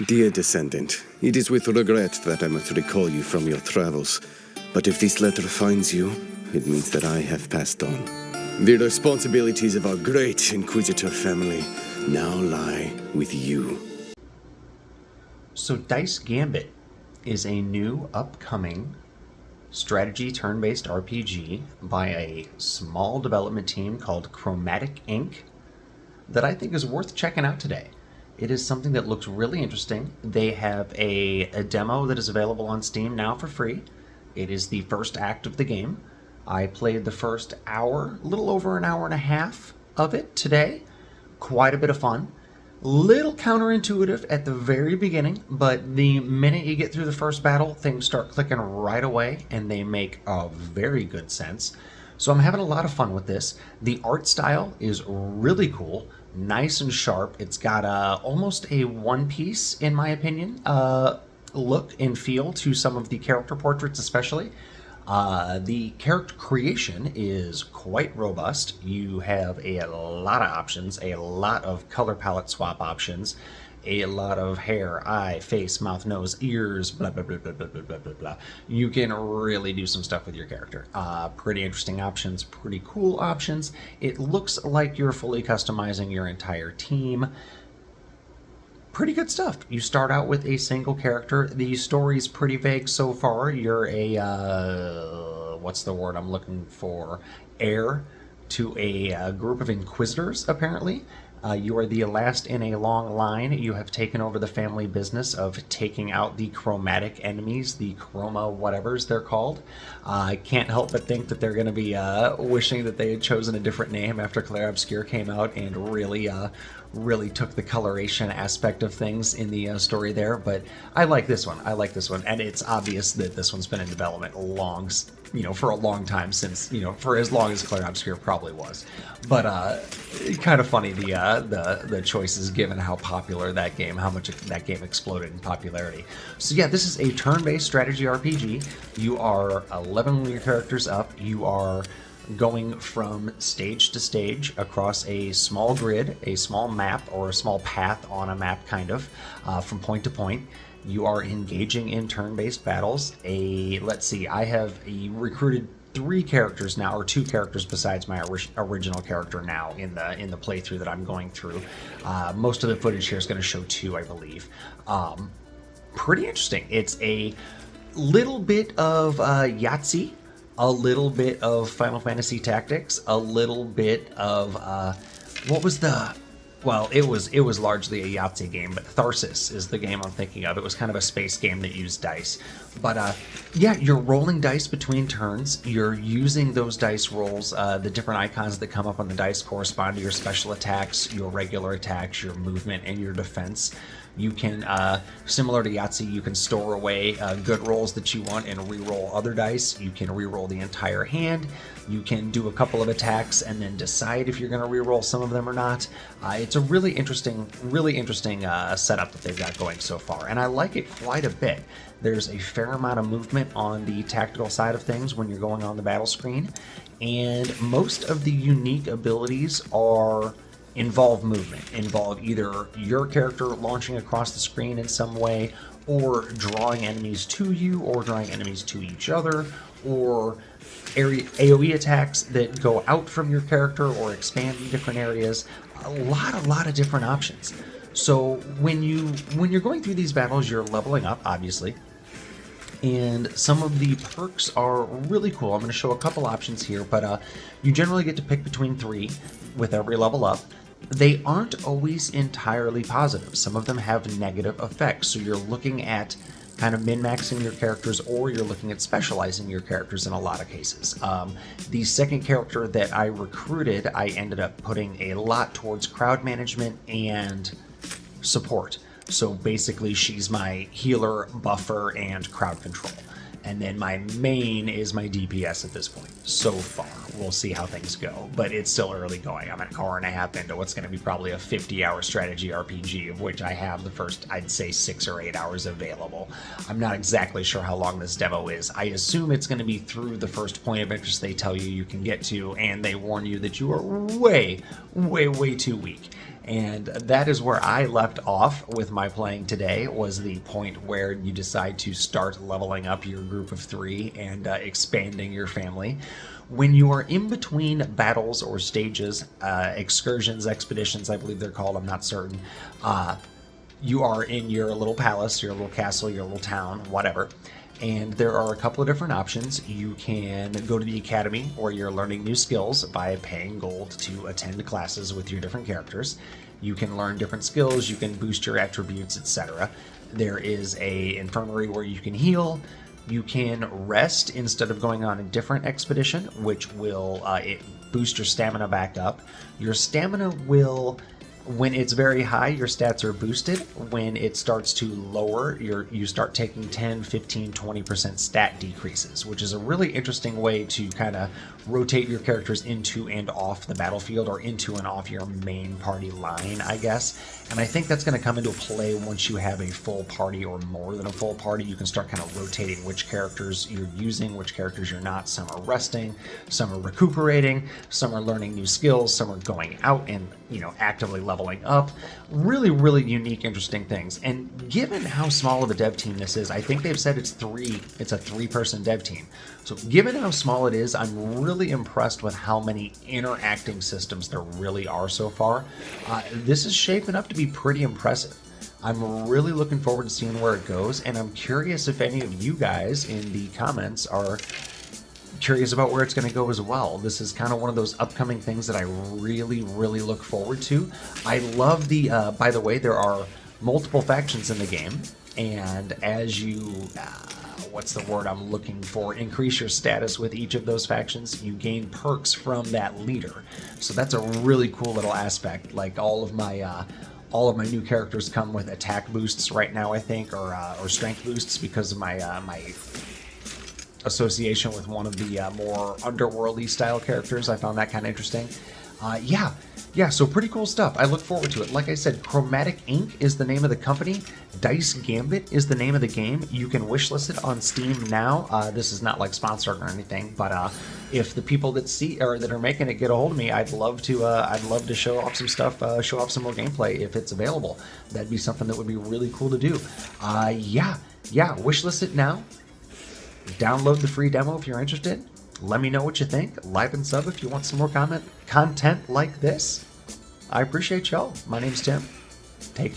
Dear descendant, it is with regret that I must recall you from your travels. But if this letter finds you, it means that I have passed on. The responsibilities of our great Inquisitor family now lie with you. So Dice Gambit is a new upcoming strategy turn-based RPG by a small development team called Chromatic Inc. that I think is worth checking out today. It is something that looks really interesting. They have a demo that is available on Steam now for free. It is the first act of the game. I played the first hour, a little over an hour and a half of it today. Quite a bit of fun. Little counterintuitive at the very beginning, but the minute you get through the first battle, things start clicking right away, and they make a very good sense. So I'm having a lot of fun with this. The art style is really cool, nice and sharp. It's got almost a One Piece, in my opinion, look and feel to some of the character portraits especially. The character creation is quite robust. You have a lot of options, a lot of color palette swap options, a lot of hair, eye, face, mouth, nose, ears, blah, blah, blah, blah, blah, blah, blah, blah. You can really do some stuff with your character. Pretty interesting options, pretty cool options. It looks like you're fully customizing your entire team. Pretty good stuff. You start out with a single character. The story's pretty vague so far. You're a, what's the word I'm looking for? Heir to a group of inquisitors, apparently. You are the last in a long line. You have taken over the family business of taking out the chromatic enemies, the chroma whatevers they're called. I can't help but think that they're going to be wishing that they had chosen a different name after Claire Obscure came out and really took the coloration aspect of things in the story there. But I like this one. And it's obvious that this one's been in development for a long time, since, for as long as Claire Obscure probably was. But kind of funny the choices given how popular that game, how much that game exploded in popularity. So yeah, this is a turn-based strategy RPG. You are 11 of your characters up. You are going from stage to stage across a small grid, a small map, or a small path on a map, kind of, from point to point. You are engaging in turn-based battles. Let's see, I have recruited 3 characters now, or 2 characters besides my original character now in the playthrough that I'm going through. Most of the footage here is going to show 2, I believe. Pretty interesting. It's a little bit of Yahtzee, a little bit of Final Fantasy Tactics, a little bit of it was largely a Yahtzee game, but Tharsis is the game I'm thinking of. It was kind of a space game that used dice. But yeah, you're rolling dice between turns. You're using those dice rolls. The different icons that come up on the dice correspond to your special attacks, your regular attacks, your movement, and your defense. You can, similar to Yahtzee, you can store away good rolls that you want and re-roll other dice. You can re-roll the entire hand. You can do a couple of attacks and then decide if you're going to re-roll some of them or not. It's a really interesting setup that they've got going so far, and I like it quite a bit. There's a fair amount of movement on the tactical side of things when you're going on the battle screen, and most of the unique abilities involve movement, involve either your character launching across the screen in some way, or drawing enemies to you, or drawing enemies to each other, or AoE attacks that go out from your character or expand in different areas. A lot of different options. So when you're going through these battles, you're leveling up, obviously, and some of the perks are really cool. I'm going to show a couple options here, but you generally get to pick between 3 with every level up. They aren't always entirely positive. Some of them have negative effects, so you're looking at kind of min-maxing your characters, or you're looking at specializing your characters in a lot of cases. The second character that I recruited, I ended up putting a lot towards crowd management and support. So basically, she's my healer, buffer, and crowd control. And then my main is my DPS at this point, so far. We'll see how things go, but it's still early going. I'm an hour and a half into what's going to be probably a 50-hour strategy RPG, of which I have the first, I'd say, 6 or 8 hours available. I'm not exactly sure how long this demo is. I assume it's going to be through the first point of interest they tell you can get to, and they warn you that you are way too weak. And that is where I left off with my playing today, was the point where you decide to start leveling up your group of 3 and expanding your family. When you are in between battles or stages, excursions, expeditions, I believe they're called, I'm not certain, you are in your little palace, your little castle, your little town, whatever. And there are a couple of different options. You can go to the academy where you're learning new skills by paying gold to attend classes with your different characters. You can learn different skills, you can boost your attributes, etc. There is a infirmary where you can heal. You can rest instead of going on a different expedition, which will boost your stamina back up. Your stamina will, when it's very high, your stats are boosted. When it starts to lower, you start taking 10, 15, 20% stat decreases, which is a really interesting way to kind of rotate your characters into and off the battlefield, or into and off your main party line, I guess. And I think that's going to come into play once you have a full party or more than a full party. You can start kind of rotating which characters you're using, which characters you're not. Some are resting, some are recuperating, some are learning new skills, some are going out and, actively leveling up. Really, really unique, interesting things. And given how small of a dev team this is, I think they've said it's a 3-person dev team. So given how small it is, I'm really impressed with how many interacting systems there really are so far. This is shaping up to be pretty impressive. I'm really looking forward to seeing where it goes, and I'm curious if any of you guys in the comments are curious about where it's going to go as well. This is kind of one of those upcoming things that I really, really look forward to. I love the, by the way, there are multiple factions in the game, and as you, what's the word I'm looking for, increase your status with each of those factions, you gain perks from that leader. So that's a really cool little aspect. Like all of my new characters come with attack boosts right now, I think, or strength boosts because of my association with one of the more underworldy style characters. I found that kind of interesting. So pretty cool stuff. I look forward to it. Like I said, Chromatic Inc. is the name of the company. Dice Gambit is the name of the game. You can wishlist it on Steam now. This is not like sponsored or anything, but if the people that are making it get a hold of me, I'd love to show off some stuff, show off some more gameplay if it's available. That'd be something that would be really cool to do. Wishlist it now. Download the free demo if you're interested. Let me know what you think. Like and sub if you want some more content like this. I appreciate y'all. My name's Tim. Take care.